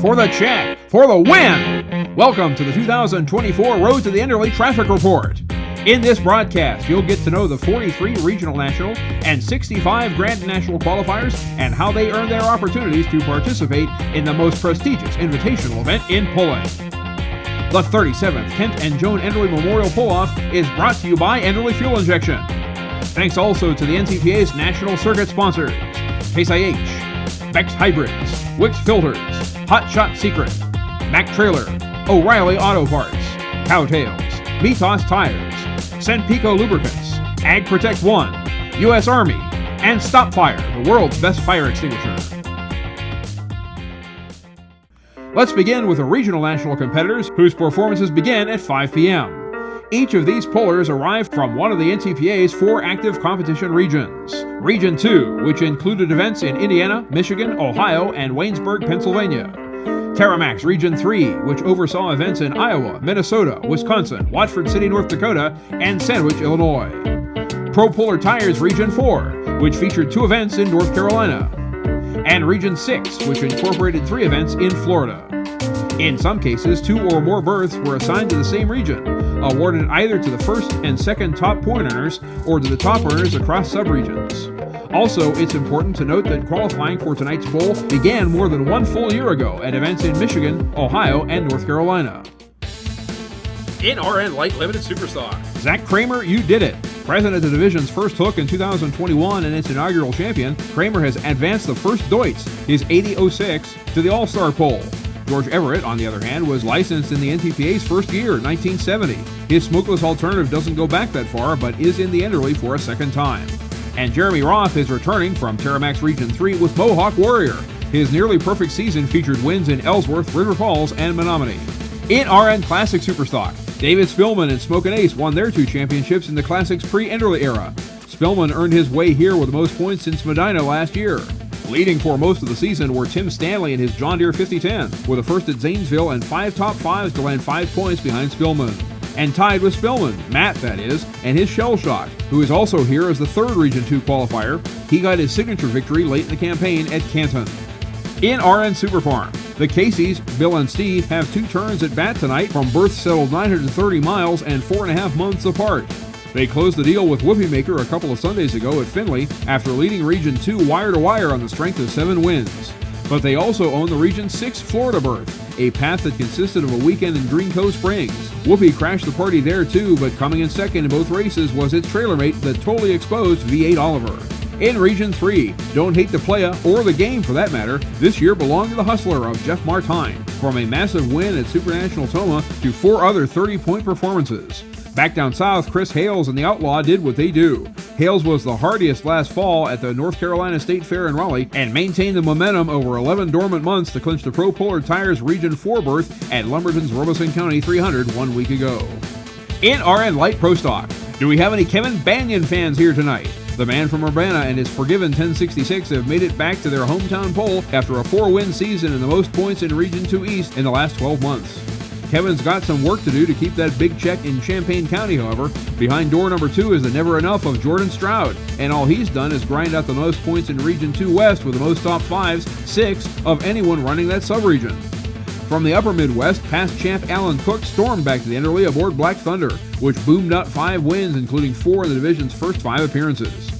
for the check, for the win! Welcome to the 2024 Road to the Enderle Traffic Report. In this broadcast, you'll get to know the 43 regional national and 65 grand national qualifiers and how they earn their opportunities to participate in the most prestigious invitational event in pulling. The 37th Kent and Joan Enderle Memorial Pull-Off is brought to you by Enderle Fuel Injection. Thanks also to the NTPA's national circuit sponsors, Case IH, Bex Hybrids, Wix Filters, Hot Shot Secret, Mack Trailer, O'Reilly Auto Parts, Cowtails, Mitas Tires, Senpico Lubricants, Ag Protect One, U.S. Army, and StopFire, the world's best fire extinguisher. Let's begin with the regional national competitors whose performances begin at 5 p.m. Each of these pullers arrived from one of the NTPA's 4 active competition regions. Region 2, which included events in Indiana, Michigan, Ohio, and Waynesburg, Pennsylvania. Terramax Region 3, which oversaw events in Iowa, Minnesota, Wisconsin, Watford City, North Dakota, and Sandwich, Illinois. Pro Puller Tires Region 4, which featured 2 events in North Carolina. And Region 6, which incorporated 3 events in Florida. In some cases, 2 or more berths were assigned to the same region, awarded either to the first and second top point earners or to the top earners across subregions. Also, it's important to note that qualifying for tonight's poll began more than 1 full year ago at events in Michigan, Ohio, and North Carolina. In RN Light Limited Superstock, Zach Kramer, you did it! President of the division's first hook in 2021 and its inaugural champion, Kramer has advanced the first Deutz, his 8006, to the All-Star poll. George Everett, on the other hand, was licensed in the NTPA's first year, 1970. His smokeless alternative doesn't go back that far, but is in the Enderle for a second time. And Jeremy Roth is returning from Terramax Region 3 with Mohawk Warrior. His nearly perfect season featured wins in Ellsworth, River Falls, and Menominee. In RN Classic Superstock, David Spillman and Smokin' Ace won their 2 championships in the Classic's pre-Enderle era. Spillman earned his way here with the most points since Medina last year. Leading for most of the season were Tim Stanley and his John Deere 5010, with a first at Zanesville and 5 top 5s to land 5 points behind Spillman. And tied with Spillman, Matt that is, and his Shell Shock, who is also here as the 3rd Region 2 qualifier. He got his signature victory late in the campaign at Canton. In RN Superfarm, the Caseys, Bill and Steve, have 2 turns at bat tonight from berths settled 930 miles and 4.5 months apart. They closed the deal with Whoopie Maker a couple of Sundays ago at Findlay after leading Region 2 wire-to-wire on the strength of 7 wins. But they also own the Region 6 Florida berth, a path that consisted of a weekend in Green Cove Springs. Whoopie crashed the party there too, but coming in second in both races was its trailer mate, the totally exposed V8 Oliver. In Region 3, Don't Hate the Playa, or the game for that matter, this year belonged to the hustler of Jeff Martine, from a massive win at Supernational Toma to 4 other 30-point performances. Back down south, Chris Hales and the Outlaw did what they do. Hales was the hardiest last fall at the North Carolina State Fair in Raleigh and maintained the momentum over 11 dormant months to clinch the Pro Puller Tires Region 4 berth at Lumberton's Robeson County 300 1 week ago. In RN Light Pro Stock, do we have any Kevin Banyan fans here tonight? The man from Urbana and his Forgiven 1066 have made it back to their hometown pole after a 4-win season and the most points in Region 2 East in the last 12 months. Kevin's got some work to do to keep that big check in Champaign County, however. Behind door number 2 is the never enough of Jordan Stroud, and all he's done is grind out the most points in Region 2 West with the most top 5s, 6, of anyone running that subregion. From the upper Midwest, past champ Alan Cook stormed back to the Enderle aboard Black Thunder, which boomed out 5 wins, including 4 in the division's first 5 appearances.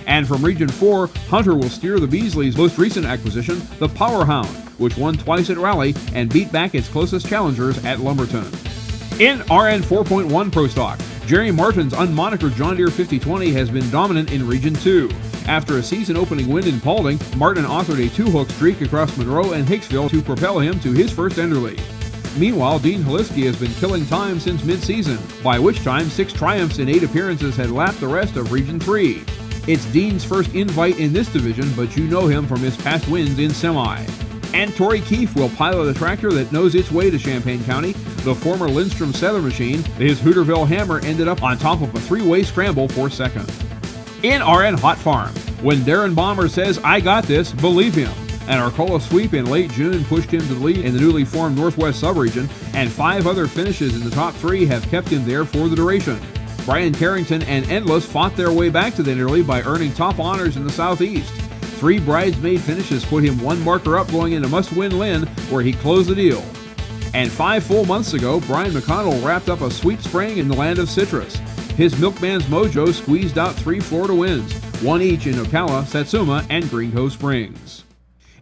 And from Region 4, Hunter will steer the Beasley's most recent acquisition, the Powerhound, which won twice at Raleigh and beat back its closest challengers at Lumberton. In RN 4.1 Pro Stock, Jerry Martin's unmonikered John Deere 5020 has been dominant in Region 2. After a season-opening win in Paulding, Martin authored a 2-hook streak across Monroe and Hicksville to propel him to his first Enderle. Meanwhile, Dean Holiski has been killing time since mid-season, by which time 6 triumphs in 8 appearances had lapped the rest of Region 3. It's Dean's first invite in this division, but you know him from his past wins in Semi. And Torrey Keefe will pilot a tractor that knows its way to Champaign County. The former Lindstrom Settler machine, his Hooterville Hammer, ended up on top of a 3-way scramble for second. In RN Hot Farm, when Darren Bomber says, "I got this," believe him. An Arcola sweep in late June pushed him to the lead in the newly formed Northwest subregion, and 5 other finishes in the top 3 have kept him there for the duration. Brian Carrington and Endless fought their way back to the Enderle by earning top honors in the Southeast. 3 bridesmaid finishes put him 1 marker up going into must-win Lynn, where he closed the deal. And 5 full months ago, Brian McConnell wrapped up a sweet spring in the land of citrus. His Milkman's mojo squeezed out 3 Florida wins, 1 each in Ocala, Satsuma, and Green Cove Springs.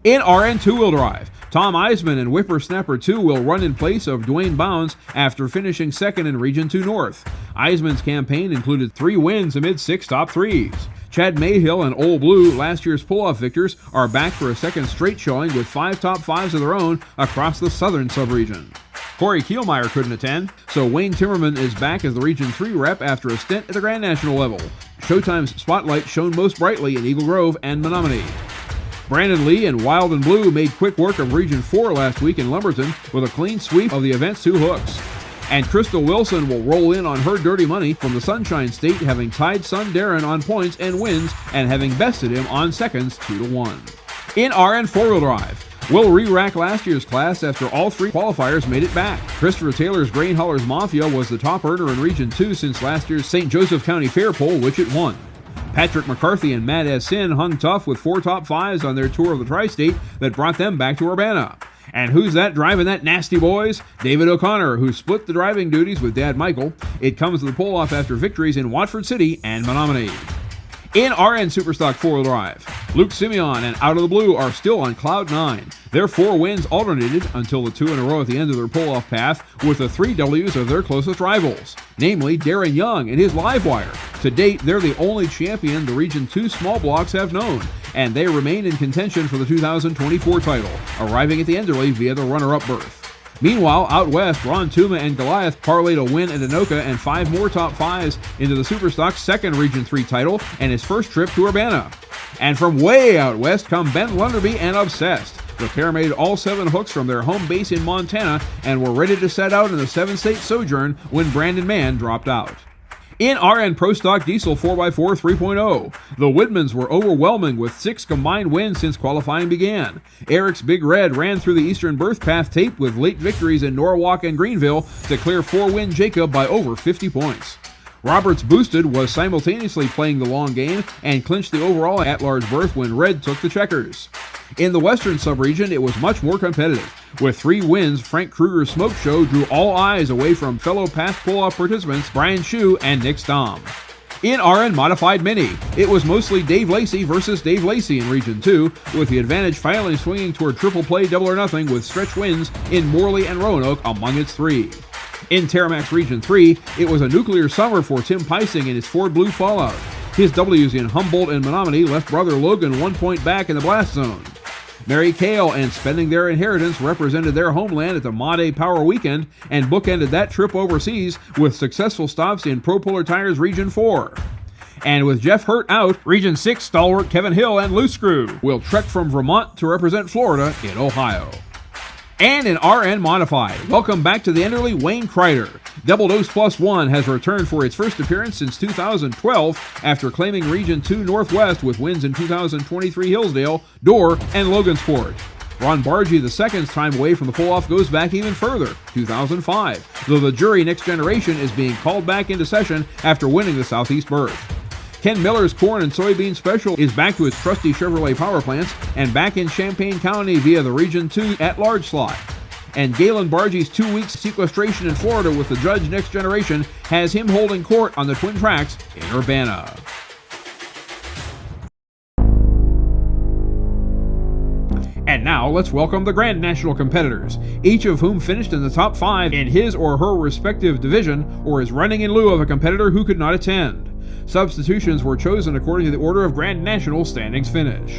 In RN two-wheel drive, Tom Eisman and Whippersnapper 2 will run in place of Dwayne Bounds after finishing second in Region 2 North. Eisman's campaign included 3 wins amid 6 top 3s. Chad Mayhill and Old Blue, last year's pull-off victors, are back for a second straight showing with 5 top 5s of their own across the southern subregion. Corey Kielmeyer couldn't attend, so Wayne Timmerman is back as the Region 3 rep after a stint at the Grand National level. Showtime's spotlight shone most brightly in Eagle Grove and Menominee. Brandon Lee and Wild and Blue made quick work of Region 4 last week in Lumberton with a clean sweep of the event's 2 hooks. And Crystal Wilson will roll in on her dirty money from the Sunshine State, having tied son Darren on points and wins and having bested him on seconds 2-1. In RN four-wheel drive, we'll re-rack last year's class after all 3 qualifiers made it back. Christopher Taylor's Grain Haulers Mafia was the top earner in Region 2 since last year's St. Joseph County Fair poll, which it won. Patrick McCarthy and Matt S. Sin hung tough with 4 top 5s on their tour of the Tri-State that brought them back to Urbana. And who's that driving that nasty, boys? David O'Connor, who split the driving duties with Dad Michael. It comes to the pull-off after victories in Watford City and Menominee. In RN Superstock 4-wheel drive, Luke Simeon and Out of the Blue are still on cloud 9. Their 4 wins alternated until the 2 in a row at the end of their pull-off path with the 3 W's of their closest rivals, namely Darren Young and his Livewire. To date, they're the only champion the Region 2 small blocks have known, and they remain in contention for the 2024 title, arriving at the Enderle via the runner-up berth. Meanwhile, out west, Ron Tuma and Goliath parlayed a win at Anoka and 5 more top 5s into the Superstock's second Region 3 title and his first trip to Urbana. And from way out west come Ben Lunderby and Obsessed. The pair made all 7 hooks from their home base in Montana and were ready to set out in the 7-state sojourn when Brandon Mann dropped out. In RN Pro Stock Diesel 4x4 3.0, the Widmans were overwhelming with 6 combined wins since qualifying began. Eric's Big Red ran through the Eastern Berth Path tape with late victories in Norwalk and Greenville to clear 4-win Jacob by over 50 points. Roberts Boosted was simultaneously playing the long game and clinched the overall at-large berth when Red took the checkers. In the Western subregion, it was much more competitive. With 3 wins, Frank Kruger's Smoke Show drew all eyes away from fellow past pull-off participants Brian Shue and Nick Stom. In RN Modified Mini, it was mostly Dave Lacey versus Dave Lacey in Region 2, with the advantage finally swinging toward triple play double or nothing with stretch wins in Morley and Roanoke among its 3. In Terramax Region 3, it was a nuclear summer for Tim Peising and his Ford Blue Fallout. His W's in Humboldt and Menominee left brother Logan 1 point back in the blast zone. Mary Kale and Spending Their Inheritance represented their homeland at the Made Power Weekend and bookended that trip overseas with successful stops in Pro Puller Tires Region 4. And with Jeff Hurt out, Region 6 stalwart Kevin Hill and Loose Screw will trek from Vermont to represent Florida in Ohio. And in RN Modified, welcome back to the Enderle Wayne Kreider. Double Dose Plus One has returned for its first appearance since 2012 after claiming Region 2 Northwest with wins in 2023 Hillsdale, Dorr, and Logansport. Ron Bargy II's time away from the pull-off goes back even further, 2005, though the jury Next Generation is being called back into session after winning the Southeast berth. Ken Miller's Corn and Soybean Special is back to its trusty Chevrolet power plants and back in Champaign County via the Region 2 at-large slot. And Galen Bargy's 2-week sequestration in Florida with the Judge Next Generation has him holding court on the Twin Tracks in Urbana. And now, let's welcome the Grand National competitors, each of whom finished in the top 5 in his or her respective division or is running in lieu of a competitor who could not attend. Substitutions were chosen according to the order of Grand National standings finish.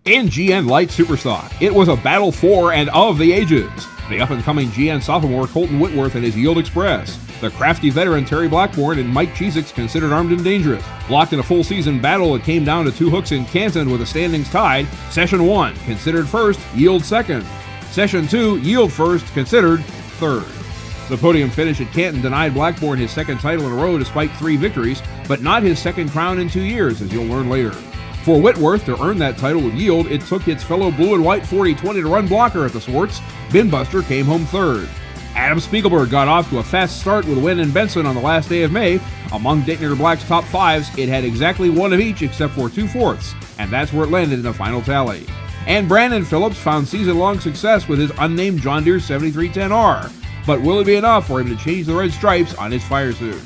In GN Light Superstock, it was a battle for and of the ages. The up-and-coming GN sophomore Colton Whitworth and his Yield Express. The crafty veteran Terry Blackburn and Mike Cheesix considered armed and dangerous. Locked in a full-season battle, it came down to 2 hooks in Canton with the standings tied. Session 1, considered first, Yield second. Session 2, Yield first, considered third. The podium finish at Canton denied Blackburn his second title in a row despite 3 victories, but not his second crown in 2 years, as you'll learn later. For Whitworth to earn that title with Yield, it took its fellow blue and white 40-20 to run blocker at the Swartz. Binbuster came home third. Adam Spiegelberg got off to a fast start with a win in Benson on the last day of May. Among Daytonator Black's top fives, it had exactly one of each except for 2/4, and that's where it landed in the final tally. And Brandon Phillips found season-long success with his unnamed John Deere 7310R, but will it be enough for him to change the red stripes on his fire suit?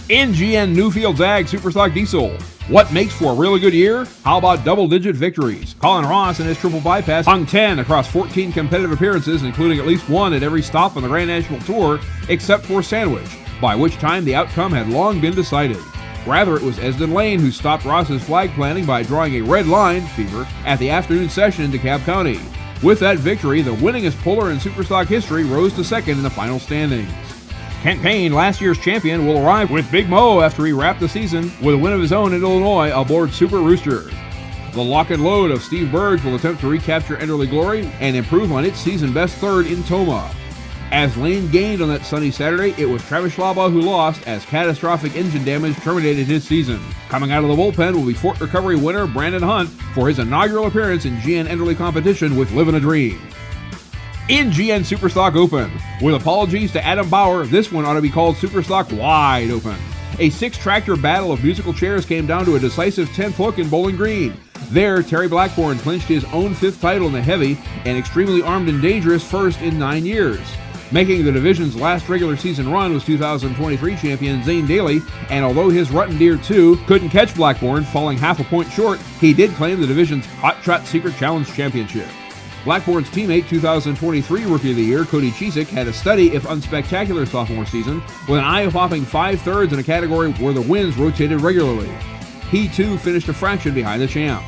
In GN Newfield Ag Superstock Diesel, what makes for a really good year? How about double-digit victories? Colin Ross and his triple bypass hung 10 across 14 competitive appearances, including at least one at every stop on the Grand National Tour, except for Sandwich, by which time the outcome had long been decided. Rather, it was Esden Lane who stopped Ross's flag planting by drawing a red line, fever, at the afternoon session in DeKalb County. With that victory, the winningest puller in Superstock history rose to second in the final standings. Kent Payne, last year's champion, will arrive with Big Mo after he wrapped the season with a win of his own in Illinois aboard Super Rooster. The lock and load of Steve Burge will attempt to recapture Enderle Glory and improve on its season-best third in Tomah. As Lane gained on that sunny Saturday, it was Travis Schlaba who lost as catastrophic engine damage terminated his season. Coming out of the bullpen will be Fort Recovery winner Brandon Hunt for his inaugural appearance in GN Enderle competition with Livin' a Dream. In GN Superstock Open, with apologies to Adam Bauer, this one ought to be called Superstock Wide Open. A 6-tractor battle of musical chairs came down to a decisive 10th hook in Bowling Green. There, Terry Blackburn clinched his own 5th title in the heavy and extremely armed and dangerous first in 9 years. Making the division's last regular season run was 2023 champion Zane Daly, and although his Rutten Deer 2 couldn't catch Blackburn, falling half a point short, he did claim the division's Hot Shot Secret Challenge championship. Blackburn's teammate, 2023 Rookie of the Year, Cody Chesick, had a steady, if unspectacular, sophomore season with an eye-popping 5/3 in a category where the wins rotated regularly. He, too, finished a fraction behind the champ.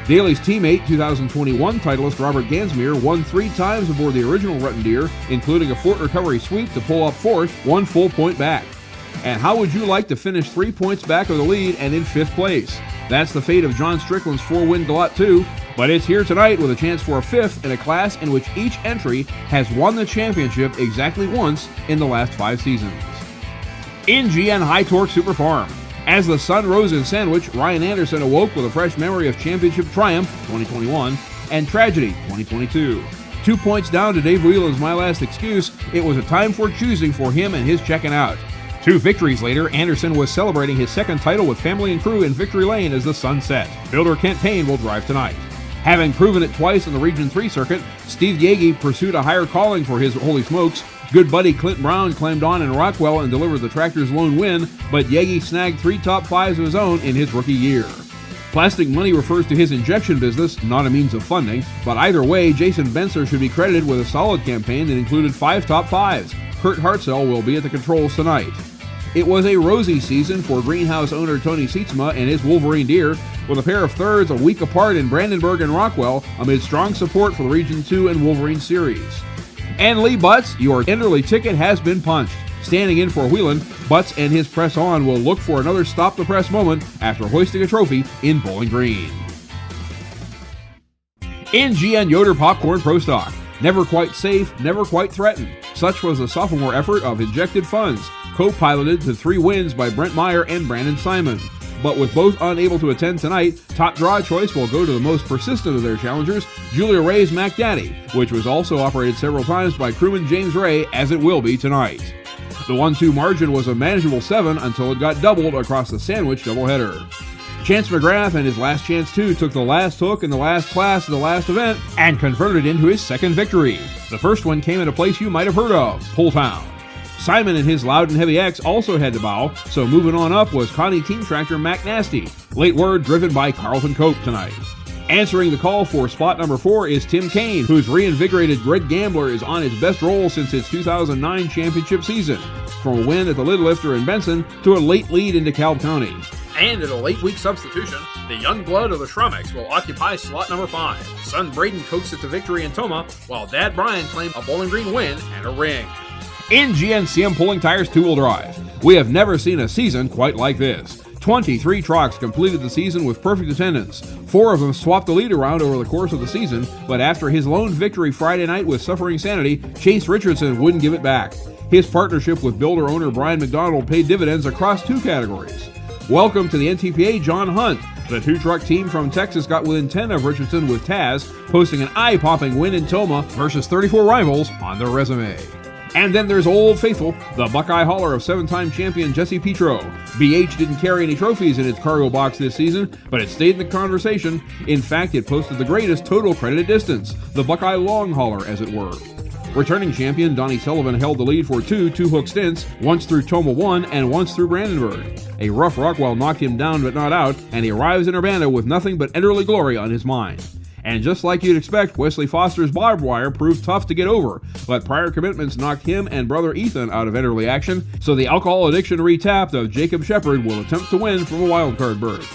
Daly's teammate, 2021 titleist Robert Gansmere, won 3 times aboard the original Rutten Deer, including a Fort Recovery sweep to pull up 4th, 1 full point back. And how would you like to finish 3 points back of the lead and in 5th place? That's the fate of John Strickland's 4-win Galat 2, but it's here tonight with a chance for a 5th in a class in which each entry has won the championship exactly once in the last 5 seasons. In GN High Torque Super Farm, as the sun rose in Sandwich, Ryan Anderson awoke with a fresh memory of championship triumph 2021 and tragedy 2022. 2 points down to Dave Whelan's My Last Excuse, it was a time for choosing for him and his checking out. 2 victories later, Anderson was celebrating his 2nd title with family and crew in Victory Lane as the sun set. Builder Kent Payne will drive tonight. Having proven it twice in the Region 3 circuit, Steve Yagi pursued a higher calling for his Holy Smokes. Good buddy Clint Brown climbed on in Rockwell and delivered the tractor's lone win, but Yagi snagged 3 top 5s of his own in his rookie year. Plastic money refers to his injection business, not a means of funding, but either way, Jason Benser should be credited with a solid campaign that included 5 top 5s. Kurt Hartzell will be at the controls tonight. It was a rosy season for greenhouse owner Tony Sietsma and his Wolverine Deer, with a pair of thirds a week apart in Brandenburg and Rockwell amid strong support for the Region 2 and Wolverine Series. And Lee Butts, your Enderle ticket has been punched. Standing in for Whelan, Butts and his press on will look for another stop-the-press moment after hoisting a trophy in Bowling Green. In GN Yoder Popcorn Pro Stock, never quite safe, never quite threatened. Such was the sophomore effort of Injected Funds, co-piloted to 3 wins by Brent Meyer and Brandon Simon. But with both unable to attend tonight, top draw choice will go to the most persistent of their challengers, Julia Ray's Mac Daddy, which was also operated several times by crewman James Ray, as it will be tonight. The 1-2 margin was a manageable 7 until it got doubled across the Sandwich doubleheader. Chance McGrath and his Last Chance 2 took the last hook in the last class of the last event and converted it into his 2nd victory. The first one came at a place you might have heard of, Pulltown. Simon and his Loud and Heavy X also had to bow, so moving on up was Connie Team Tractor Mac Nasty, late word driven by Carlton Cope tonight. Answering the call for spot number 4 is Tim Kane, whose reinvigorated Red Gambler is on its best roll since its 2009 championship season, from a win at the Lid Lifter in Benson to a late lead in DeKalb County. And in a late week substitution, the young blood of the Schrummicks will occupy slot number 5. Son Braden coaxed it to victory in Tomah, while Dad Brian claimed a Bowling Green win and a ring. In GNCM Pulling Tires 2-wheel drive, we have never seen a season quite like this. 23 trucks completed the season with perfect attendance. 4 of them swapped the lead around over the course of the season, but after his lone victory Friday night with Suffering Sanity, Chase Richardson wouldn't give it back. His partnership with builder-owner Brian McDonald paid dividends across 2 categories. Welcome to the NTPA John Hunt. The 2-truck team from Texas got within 10 of Richardson with Taz, posting an eye-popping win in Tomah versus 34 rivals on their resume. And then there's Old Faithful, the Buckeye hauler of 7-time champion Jesse Petro. BH didn't carry any trophies in its cargo box this season, but it stayed in the conversation. In fact, it posted the greatest total credited distance, the Buckeye long hauler, as it were. Returning champion Donnie Sullivan held the lead for two-hook stints, once through Toma 1 and once through Brandenburg. A rough Rockwell knocked him down but not out, and he arrives in Urbana with nothing but Enderle glory on his mind. And just like you'd expect, Wesley Foster's barbed wire proved tough to get over, but prior commitments knocked him and brother Ethan out of Enderle action, so the alcohol addiction retapped of Jacob Shepard will attempt to win from a wildcard berth.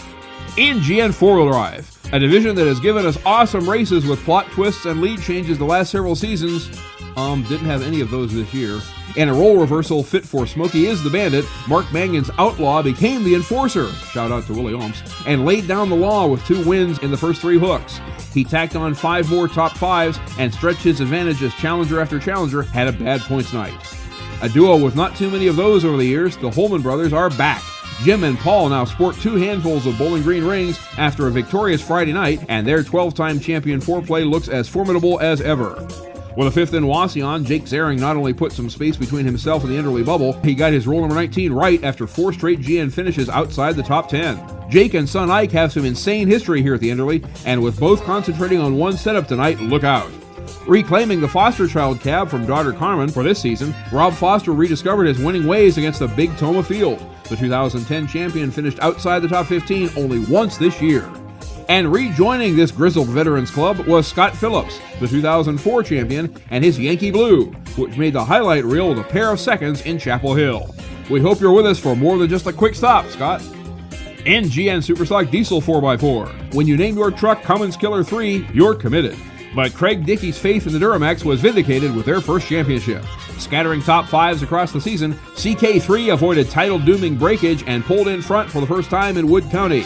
In GN 4-wheel drive, a division that has given us awesome races with plot twists and lead changes the last several seasons, didn't have any of those this year. And a role reversal fit for Smokey is the Bandit, Mark Mangan's Outlaw became the Enforcer, shout out to Willie Ohms, and laid down the law with 2 wins in the first 3 hooks. He tacked on 5 more top 5s and stretched his advantage as challenger after challenger had a bad points night. A duo with not too many of those over the years, the Holman brothers are back. Jim and Paul now sport 2 handfuls of Bowling Green rings after a victorious Friday night, and their 12-time champion foreplay looks as formidable as ever. With a 5th in Wauseon, Jake Zaring not only put some space between himself and the Enderle bubble, he got his roll number 19 right after 4 straight GN finishes outside the top 10. Jake and son Ike have some insane history here at the Enderle, and with both concentrating on one setup tonight, look out. Reclaiming the Foster child cab from daughter Carmen for this season, Rob Foster rediscovered his winning ways against the Big Toma field. The 2010 champion finished outside the top 15 only once this year. And rejoining this grizzled veterans club was Scott Phillips, the 2004 champion, and his Yankee Blue, which made the highlight reel with a pair of seconds in Chapel Hill. We hope you're with us for more than just a quick stop, Scott. In GN Superstock Diesel 4x4, when you name your truck Cummins Killer 3, you're committed. But Craig Dickey's faith in the Duramax was vindicated with their first championship. Scattering top 5s across the season, CK3 avoided title-dooming breakage and pulled in front for the first time in Wood County.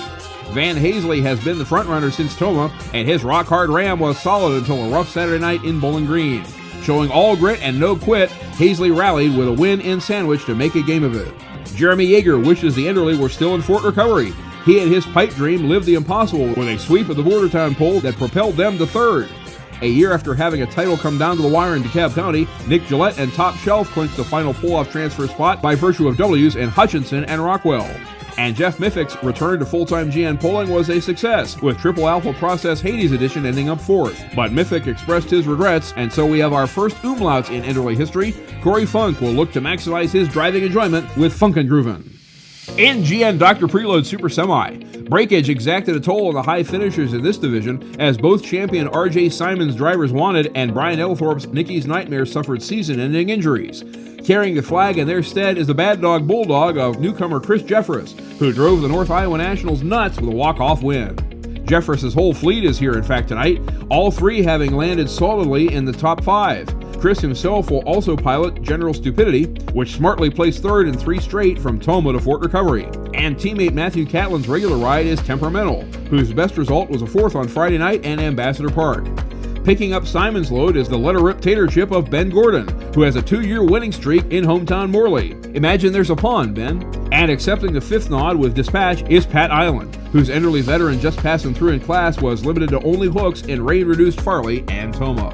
Van Hazley has been the frontrunner since Toma, and his rock-hard Ram was solid until a rough Saturday night in Bowling Green. Showing all grit and no quit, Hazley rallied with a win in Sandwich to make a game of it. Jeremy Yeager wishes the Enderle were still in Fort Recovery. He and his pipe dream lived the impossible with a sweep of the Bordertown pole that propelled them to 3rd. A year after having a title come down to the wire in DeKalb County, Nick Gillette and Top Shelf clinched the final pull-off transfer spot by virtue of W's in Hutchinson and Rockwell. And Jeff Miffick's return to full-time GN polling was a success, with Triple Alpha Process Hades edition ending up 4th. But Miffick expressed his regrets, and so we have our first umlauts in Enderle history. Corey Funk will look to maximize his driving enjoyment with Funkengrooven. In GN Dr. Preload Super Semi, breakage exacted a toll on the high finishers in this division, as both champion R.J. Simon's drivers wanted and Brian Elthorpe's Nicky's Nightmare suffered season-ending injuries. Carrying the flag in their stead is the Bad Dog Bulldog of newcomer Chris Jeffress, who drove the North Iowa Nationals nuts with a walk-off win. Jeffress's whole fleet is here in fact tonight, all 3 having landed solidly in the top 5. Chris himself will also pilot General Stupidity, which smartly placed 3rd in 3 straight from Toma to Fort Recovery. And teammate Matthew Catlin's regular ride is Temperamental, whose best result was a 4th on Friday night in Ambassador Park. Picking up Simon's load is the letter-rip tater chip of Ben Gordon, who has a 2-year winning streak in hometown Morley. Imagine there's a pond, Ben. And accepting the 5th nod with dispatch is Pat Island, whose Enderle veteran just passing through in class was limited to only hooks in rain-reduced Farley and Toma.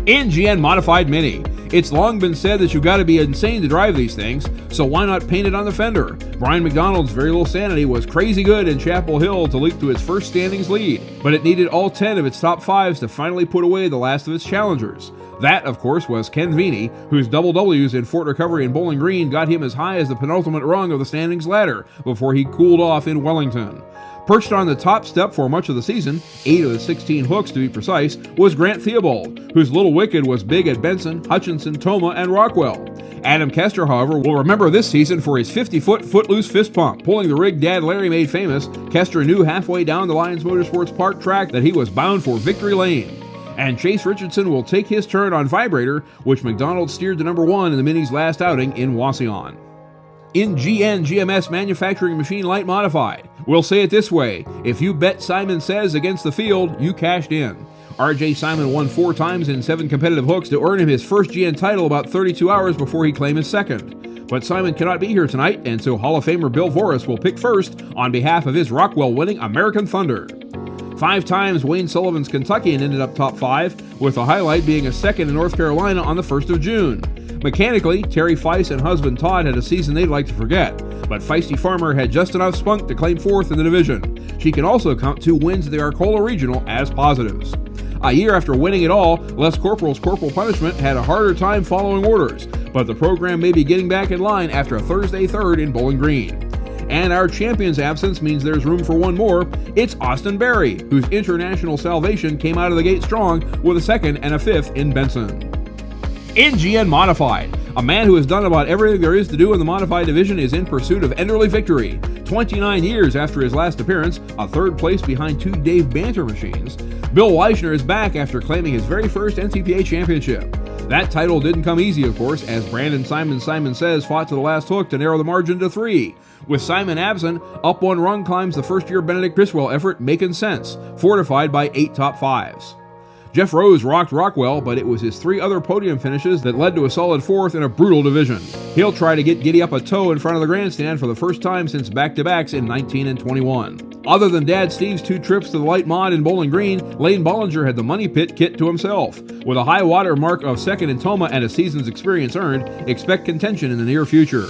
In GN Modified Mini, it's long been said that you've got to be insane to drive these things, so why not paint it on the fender? Brian McDonald's very little sanity was crazy good in Chapel Hill to leap to its first standings lead, but it needed all 10 of its top 5s to finally put away the last of its challengers. That, of course, was Ken Vini, whose double W's in Fort Recovery and Bowling Green got him as high as the penultimate rung of the standings ladder before he cooled off in Wellington. Perched on the top step for much of the season, 8 of the 16 hooks to be precise, was Grant Theobald, whose Little Wicked was big at Benson, Hutchinson, Toma, and Rockwell. Adam Kester, however, will remember this season for his 50-foot footloose fist pump. Pulling the rig Dad Larry made famous, Kester knew halfway down the Lions Motorsports Park track that he was bound for victory lane. And Chase Richardson will take his turn on Vibrator, which McDonald steered to number 1 in the Mini's last outing in Wauseon. In GN GMS Manufacturing Machine Light Modified, we'll say it this way: if you bet Simon Says against the field, you cashed in. R.J. Simon won 4 times in 7 competitive hooks to earn him his first GN title about 32 hours before he claimed his second. But Simon cannot be here tonight, and so Hall of Famer Bill Voris will pick first on behalf of his Rockwell-winning American Thunder. 5 times Wayne Sullivan's Kentuckian ended up top 5, with the highlight being a second in North Carolina on the 1st of June. Mechanically, Terry Feiss and husband Todd had a season they'd like to forget, but Feisty Farmer had just enough spunk to claim fourth in the division. She can also count 2 wins at the Arcola Regional as positives. A year after winning it all, Les Corporal's Corporal Punishment had a harder time following orders, but the program may be getting back in line after a Thursday third in Bowling Green. And our champion's absence means there's room for one more. It's Austin Berry, whose international salvation came out of the gate strong with a 2nd and a 5th in Benson. In GN Modified, a man who has done about everything there is to do in the Modified division is in pursuit of Enderle victory. 29 years after his last appearance, a 3rd place behind 2 Dave Banter machines, Bill Weichner is back after claiming his very first NCPA championship. That title didn't come easy, of course, as Brandon Simon Says fought to the last hook to narrow the margin to 3. With Simon absent, up 1 rung climbs the first-year Benedict Criswell effort Making Sense, fortified by 8 top 5s. Jeff Rose rocked Rockwell, but it was his 3 other podium finishes that led to a solid 4th in a brutal division. He'll try to get Giddy Up a toe in front of the grandstand for the first time since back-to-backs in 19 and 21. Other than Dad Steve's 2 trips to the light mod in Bowling Green, Lane Bollinger had the money pit kit to himself. With a high water mark of 2nd in Toma and a season's experience earned, expect contention in the near future.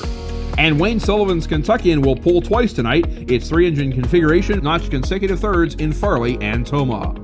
And Wayne Sullivan's Kentuckian will pull twice tonight. Its 3-engine configuration notched consecutive thirds in Farley and Toma.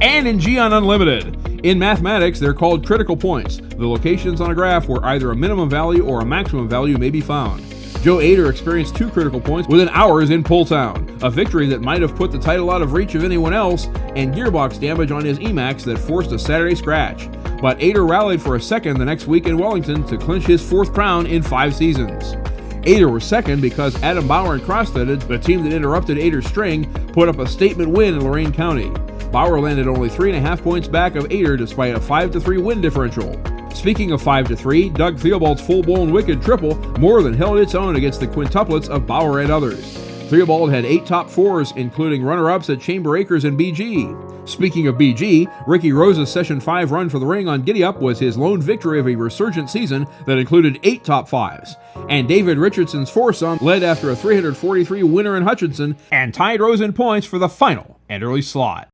And in Gion Unlimited, in mathematics they're called critical points, the locations on a graph where either a minimum value or a maximum value may be found. Joe Ader experienced 2 critical points within hours in Pulltown, a victory that might have put the title out of reach of anyone else, and gearbox damage on his Emacs that forced a Saturday scratch. But Ader rallied for a 2nd the next week in Wellington to clinch his 4th crown in 5 seasons. Ader was 2nd because Adam Bauer and Crossteaded, the team that interrupted Ader's string, put up a statement win in Lorain County. Bauer landed only 3.5 points back of Ader despite a 5-3 win differential. Speaking of 5-3, Doug Theobald's full-blown wicked triple more than held its own against the quintuplets of Bauer and others. Theobald had 8 top 4s, including runner-ups at Chamber Acres and BG. Speaking of BG, Ricky Rose's Session 5 run for the ring on Giddy Up was his lone victory of a resurgent season that included 8 top 5s. And David Richardson's foursome led after a 343 winner in Hutchinson and tied Rose in points for the final Enderle slot.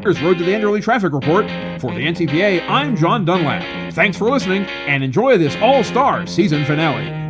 Here's Road to the Enderle Traffic Report. For the NTPA, I'm John Dunlap. Thanks for listening, and enjoy this All-Star season finale.